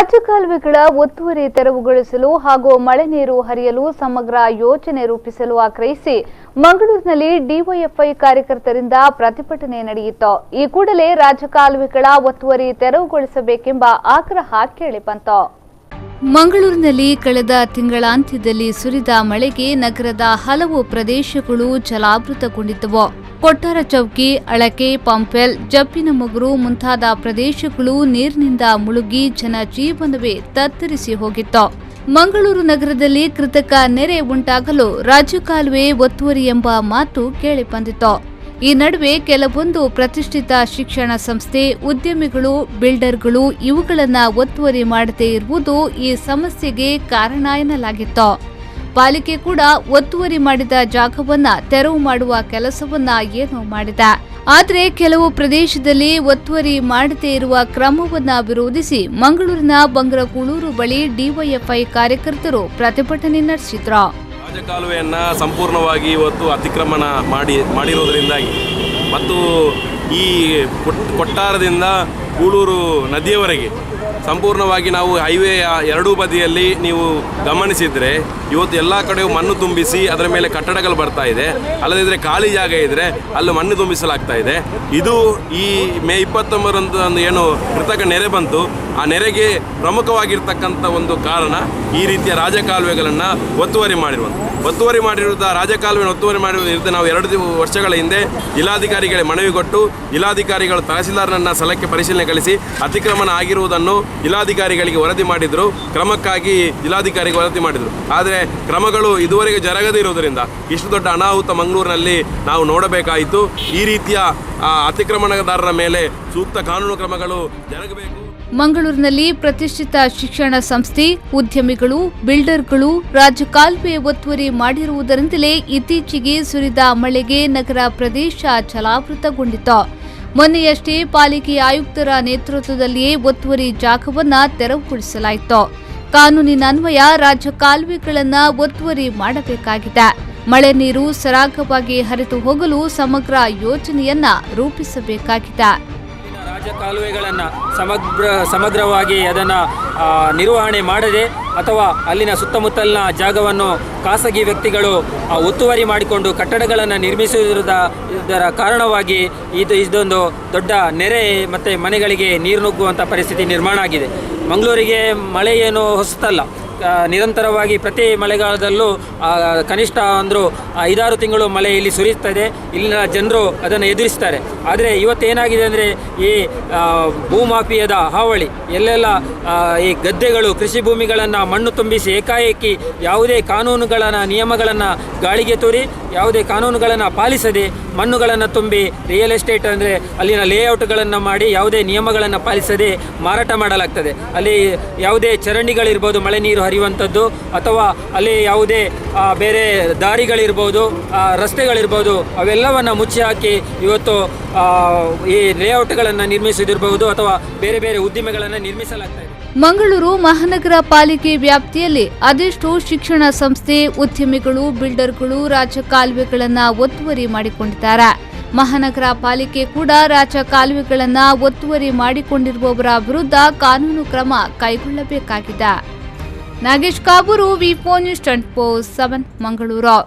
ರಾಜ್ಯ ಕಾಲುವೆಗಳ ಒತ್ತುವರಿ ತೆರವುಗೊಳಿಸಲು ಹಾಗೂ ಮಳೆ ನೀರು ಹರಿಯಲು ಸಮಗ್ರ ಯೋಜನೆ ರೂಪಿಸಲು ಆಗ್ರಹಿಸಿ ಮಂಗಳೂರಿನಲ್ಲಿ ಡಿವೈಎಫ್ಐ ಕಾರ್ಯಕರ್ತರಿಂದ ಪ್ರತಿಭಟನೆ ನಡೆಯಿತು. ಈ ಕೂಡಲೇ ರಾಜ್ಯ ಕಾಲುವೆಗಳ ಒತ್ತುವರಿ ತೆರವುಗೊಳಿಸಬೇಕೆಂಬ ಆಗ್ರಹ ಕೇಳಿಬಂತು. ಮಂಗಳೂರಿನಲ್ಲಿ ಕಳೆದ ತಿಂಗಳಾಂತ್ಯದಲ್ಲಿ ಸುರಿದ ಮಳೆಗೆ ನಗರದ ಹಲವು ಪ್ರದೇಶಗಳು ಜಲಾವೃತಗೊಂಡಿದ್ದವು. ಕೊಟ್ಟಾರ ಚೌಕಿ, ಅಳಕೆ, ಪಂಪೆಲ್, ಜಪ್ಪಿನಮೊಗರು ಮುಂತಾದ ಪ್ರದೇಶಗಳು ನೀರಿನಿಂದ ಮುಳುಗಿ ಜನಜೀವನವೇ ತತ್ತರಿಸಿ ಹೋಗಿತ್ತು. ಮಂಗಳೂರು ನಗರದಲ್ಲಿ ಕೃತಕ ನೆರೆ ಉಂಟಾಗಲು ರಾಜ್ಯ ಕಾಲುವೆ ಒತ್ತುವರಿ ಎಂಬ ಮಾತು ಕೇಳಿಬಂದಿತು. ಈ ನಡುವೆ ಕೆಲವೊಂದು ಪ್ರತಿಷ್ಠಿತ ಶಿಕ್ಷಣ ಸಂಸ್ಥೆ, ಉದ್ಯಮಿಗಳು, ಬಿಲ್ಡರ್ಗಳು ಇವುಗಳನ್ನು ಒತ್ತುವರಿ ಮಾಡದೇ ಇರುವುದು ಈ ಸಮಸ್ಯೆಗೆ ಕಾರಣ ಎನ್ನಲಾಗಿತ್ತು. ಪಾಲಿಕೆ ಕೂಡ ಒತ್ತುವರಿ ಮಾಡಿದ ಜಾಗವನ್ನ ತೆರವು ಮಾಡುವ ಕೆಲಸವನ್ನ ಏನೋ ಮಾಡಿದೆ. ಆದರೆ ಕೆಲವು ಪ್ರದೇಶದಲ್ಲಿ ಒತ್ತುವರಿ ಮಾಡದೇ ಇರುವ ಕ್ರಮವನ್ನ ವಿರೋಧಿಸಿ ಮಂಗಳೂರಿನ ಬಂಗರಕೂಳೂರು ಬಳಿ ಡಿವೈಎಫ್ಐ ಕಾರ್ಯಕರ್ತರು ಪ್ರತಿಭಟನೆ ನಡೆಸಿದ್ರು. ರಾಜಕಾಲುವೆಯನ್ನು ಸಂಪೂರ್ಣವಾಗಿ ಇವತ್ತು ಅತಿಕ್ರಮಣ ಮಾಡಿರೋದ್ರಿಂದಾಗಿ ಮತ್ತು ಈ ಕೊಟ್ಟಾರದಿಂದ ಕೂಳೂರು ನದಿಯವರೆಗೆ ಸಂಪೂರ್ಣವಾಗಿ ನಾವು ಹೈವೇಯ ಎರಡೂ ಬದಿಯಲ್ಲಿ ನೀವು ಗಮನಿಸಿದರೆ ಇವತ್ತು ಎಲ್ಲ ಕಡೆಯೂ ಮಣ್ಣು ತುಂಬಿಸಿ ಅದರ ಮೇಲೆ ಕಟ್ಟಡಗಳು ಬರ್ತಾ ಇದೆ. ಅಲ್ಲದಿದ್ದರೆ ಖಾಲಿ ಜಾಗ ಇದ್ದರೆ ಅಲ್ಲಿ ಮಣ್ಣು ತುಂಬಿಸಲಾಗ್ತಾ ಇದೆ. ಇದು ಈ ಮೇ 29ರಂದು ಏನು ಕೃತಕ ನೆರೆ ಬಂತು, ಆ ನೆರೆಗೆ ಪ್ರಮುಖವಾಗಿರ್ತಕ್ಕಂಥ ಒಂದು ಕಾರಣ ಈ ರೀತಿಯ ರಾಜಕಾಲುವೆಗಳನ್ನು ಒತ್ತುವರಿ ಮಾಡಿರುವುದು. ರಾಜಕಾಲುವೆ ಒತ್ತುವರಿ ಮಾಡಿರುವುದು ವಿರುದ್ಧ ನಾವು 2 ವರ್ಷಗಳ ಹಿಂದೆ ಜಿಲ್ಲಾಧಿಕಾರಿಗಳಿಗೆ ಮನವಿ ಕೊಟ್ಟು ಜಿಲ್ಲಾಧಿಕಾರಿಗಳು ತಹಸೀಲ್ದಾರ್ನನ್ನ ಸ್ಥಳಕ್ಕೆ ಪರಿಶೀಲನೆ ಕಳಿಸಿ ಅತಿಕ್ರಮಣ ಆಗಿರುವುದನ್ನು ಜಿಲ್ಲಾಧಿಕಾರಿಗಳಿಗೆ ವರದಿ ಮಾಡಿದ್ರು. ಕ್ರಮಕ್ಕಾಗಿ ಜಿಲ್ಲಾಧಿಕಾರಿಗೆ ವರದಿ ಮಾಡಿದ್ರು. ಆದರೆ ಕ್ರಮಗಳು ಇದುವರೆಗೆ ಜರಗದೇ ಇರುವುದರಿಂದ ಇಷ್ಟು ದೊಡ್ಡ ಅನಾಹುತ ಮಂಗಳೂರಿನಲ್ಲಿ ನಾವು ನೋಡಬೇಕಾಯಿತು. ಈ ರೀತಿಯ ಅತಿಕ್ರಮಣದಾರರ ಮೇಲೆ ಸೂಕ್ತ ಕಾನೂನು ಕ್ರಮಗಳು ಜರುಗಬೇಕು. ಮಂಗಳೂರಿನಲ್ಲಿ ಪ್ರತಿಷ್ಠಿತ ಶಿಕ್ಷಣ ಸಂಸ್ಥೆ, ಉದ್ಯಮಿಗಳು, ಬಿಲ್ಡರ್ಗಳು ರಾಜ್ಯ ಕಾಲುವೆ ಒತ್ತುವರಿ ಮಾಡಿರುವುದರಿಂದಲೇ ಇತ್ತೀಚೆಗೆ ಸುರಿದ ಮಳೆಗೆ ನಗರ ಪ್ರದೇಶ ಜಲಾವೃತಗೊಂಡಿತ್ತು. ಮೊನ್ನೆಯಷ್ಟೇ ಪಾಲಿಕೆ ಆಯುಕ್ತರ ನೇತೃತ್ವದಲ್ಲಿಯೇ ಒತ್ತುವರಿ ಜಾಗವನ್ನ ತೆರವುಗೊಳಿಸಲಾಯಿತು. ಕಾನೂನಿನನ್ವಯ ರಾಜ್ಯ ಕಾಲುವೆಗಳನ್ನು ಒತ್ತುವರಿ ಮಾಡಬೇಕಾಗಿದೆ. ಮಳೆ ನೀರು ಸರಾಗವಾಗಿ ಹರಿದು ಹೋಗಲು ಸಮಗ್ರ ಯೋಜನೆಯನ್ನ ರೂಪಿಸಬೇಕಾಗಿದೆ. ರಾಜ್ಯ ಕಾಲುವೆಗಳನ್ನು ಸಮಗ್ರವಾಗಿ ಅದನ್ನು ನಿರ್ವಹಣೆ ಮಾಡದೆ ಅಥವಾ ಅಲ್ಲಿನ ಸುತ್ತಮುತ್ತಲಿನ ಜಾಗವನ್ನು ಖಾಸಗಿ ವ್ಯಕ್ತಿಗಳು ಒತ್ತುವರಿ ಮಾಡಿಕೊಂಡು ಕಟ್ಟಡಗಳನ್ನು ನಿರ್ಮಿಸುವುದರ ಕಾರಣವಾಗಿ ಇದೊಂದು ದೊಡ್ಡ ನೆರೆ ಮತ್ತು ಮನೆಗಳಿಗೆ ನೀರು ನುಗ್ಗುವಂಥ ಪರಿಸ್ಥಿತಿ ನಿರ್ಮಾಣ ಆಗಿದೆ. ಮಂಗಳೂರಿಗೆ ಮಳೆ ಏನು ಹೊಸತಲ್ಲ. ನಿರಂತರವಾಗಿ ಪ್ರತಿ ಮಳೆಗಾಲದಲ್ಲೂ ಕನಿಷ್ಠ ಅಂದರೂ 5-6 ತಿಂಗಳು ಮಳೆ ಇಲ್ಲಿ ಸುರಿಯುತ್ತದೆ. ಇಲ್ಲಿನ ಜನರು ಅದನ್ನು ಎದುರಿಸ್ತಾರೆ. ಆದರೆ ಇವತ್ತೇನಾಗಿದೆ ಅಂದರೆ ಈ ಭೂಮಾಫಿಯಾದ ಹಾವಳಿ ಎಲ್ಲೆಲ್ಲ ಈ ಗದ್ದೆಗಳು, ಕೃಷಿ ಭೂಮಿಗಳನ್ನು ಮಣ್ಣು ತುಂಬಿಸಿ ಏಕಾಏಕಿ ಯಾವುದೇ ಕಾನೂನುಗಳನ್ನು, ನಿಯಮಗಳನ್ನು ಗಾಳಿಗೆ ತೋರಿ ಯಾವುದೇ ಕಾನೂನುಗಳನ್ನು ಪಾಲಿಸದೆ ಮಣ್ಣುಗಳನ್ನು ತುಂಬಿ ರಿಯಲ್ ಎಸ್ಟೇಟ್ ಅಂದರೆ ಅಲ್ಲಿನ ಲೇಔಟ್ಗಳನ್ನು ಮಾಡಿ ಯಾವುದೇ ನಿಯಮಗಳನ್ನು ಪಾಲಿಸದೆ ಮಾರಾಟ ಮಾಡಲಾಗ್ತದೆ. ಅಲ್ಲಿ ಯಾವುದೇ ಚರಂಡಿಗಳಿರ್ಬೋದು, ಮಳೆ ನೀರು ಹರಿಯುವಂಥದ್ದು, ಅಥವಾ ಅಲ್ಲಿ ಯಾವುದೇ ಬೇರೆ ದಾರಿಗಳಿರ್ಬೋದು, ರಸ್ತೆಗಳಿರ್ಬೋದು, ಅವೆಲ್ಲವನ್ನು ಮುಚ್ಚಿ ಹಾಕಿ ಇವತ್ತು ಈ ಲೇಔಟ್ಗಳನ್ನು ನಿರ್ಮಿಸುವುದಿರಬಹುದು ಅಥವಾ ಬೇರೆ ಬೇರೆ ಉದ್ದಿಮೆಗಳನ್ನು ನಿರ್ಮಿಸಲಾಗ್ತದೆ. ಮಂಗಳೂರು ಮಹಾನಗರ ಪಾಲಿಕೆ ವ್ಯಾಪ್ತಿಯಲ್ಲಿ ಅದೆಷ್ಟೋ ಶಿಕ್ಷಣ ಸಂಸ್ಥೆ, ಉದ್ಯಮಿಗಳು, ಬಿಲ್ಡರ್ಗಳು ರಾಜ್ಯ ಕಾಲುವೆಗಳನ್ನು ಒತ್ತುವರಿ ಮಾಡಿಕೊಂಡಿದ್ದಾರೆ. ಮಹಾನಗರ ಪಾಲಿಕೆ ಕೂಡ ರಾಜ್ಯ ಕಾಲುವೆಗಳನ್ನು ಒತ್ತುವರಿ ಮಾಡಿಕೊಂಡಿರುವವರ ವಿರುದ್ಧ ಕಾನೂನು ಕ್ರಮ ಕೈಗೊಳ್ಳಬೇಕಾಗಿದೆ. ನಾಗೇಶ್ ಕಾಬೂರು, ವಿ4 ನ್ಯೂಸ್ 24/7 ಮಂಗಳೂರು.